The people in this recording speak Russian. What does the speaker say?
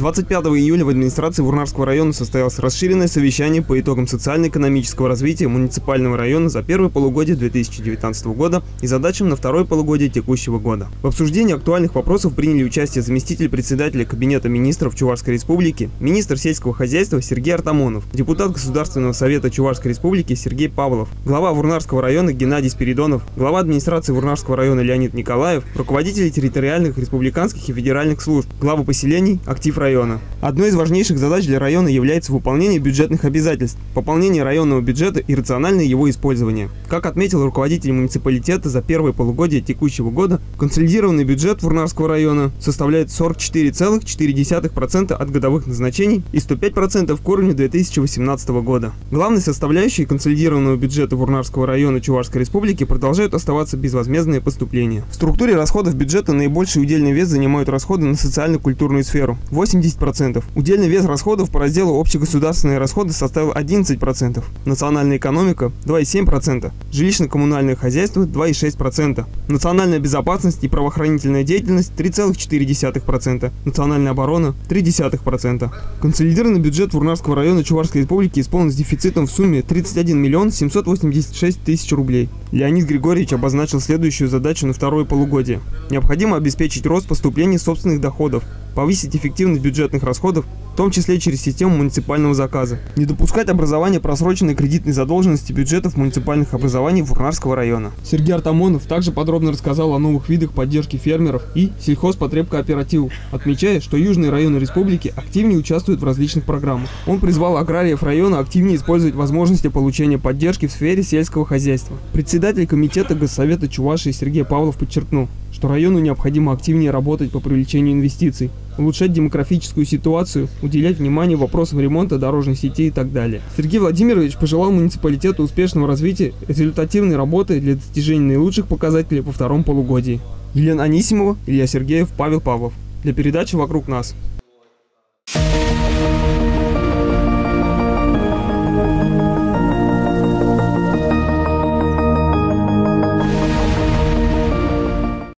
25 июля в администрации Вурнарского района состоялось расширенное совещание по итогам социально-экономического развития муниципального района за первое полугодие 2019 года и задачам на второе полугодие текущего года. В обсуждении актуальных вопросов приняли участие заместитель председателя Кабинета министров Чувашской Республики, министр сельского хозяйства Сергей Артамонов, депутат Государственного совета Чувашской Республики Сергей Павлов, глава Вурнарского района Геннадий Спиридонов, глава администрации Вурнарского района Леонид Николаев, руководители территориальных, республиканских и федеральных служб, главы поселений, актив района. Одной из важнейших задач для района является выполнение бюджетных обязательств, пополнение районного бюджета и рациональное его использование. Как отметил руководитель муниципалитета, за первое полугодие текущего года консолидированный бюджет Вурнарского района составляет 44,4% от годовых назначений и 105% к уровню 2018 года. Главной составляющей консолидированного бюджета Вурнарского района Чувашской Республики продолжают оставаться безвозмездные поступления. В структуре расходов бюджета наибольший удельный вес занимают расходы на социально-культурную сферу – 80%. Удельный вес расходов по разделу общегосударственные расходы составил 11%, национальная экономика – 2,7%, жилищно-коммунальное хозяйство – 2,6%, национальная безопасность и правоохранительная деятельность – 3,4%, национальная оборона – 0,3%. Консолидированный бюджет Вурнарского района Чувашской Республики исполнен с дефицитом в сумме 31 миллион 786 тысяч рублей. Леонид Григорьевич обозначил следующую задачу на второе полугодие. Необходимо обеспечить рост поступлений собственных доходов, повысить эффективность бюджетных расходов, в том числе через систему муниципального заказа. Не допускать образования просроченной кредитной задолженности бюджетов муниципальных образований Вурнарского района. Сергей Артамонов также подробно рассказал о новых видах поддержки фермеров и сельхозпотребкооперативов, отмечая, что южные районы республики активнее участвуют в различных программах. Он призвал аграриев района активнее использовать возможности получения поддержки в сфере сельского хозяйства. Председатель комитета Госсовета Чувашии Сергей Павлов подчеркнул, что району необходимо активнее работать по привлечению инвестиций, улучшать демографическую ситуацию, уделять внимание вопросам ремонта дорожной сети и так далее. Сергей Владимирович пожелал муниципалитету успешного развития, результативной работы для достижения наилучших показателей по второму полугодии. Елена Анисимова, Илья Сергеев, Павел Павлов. Для передачи «Вокруг нас».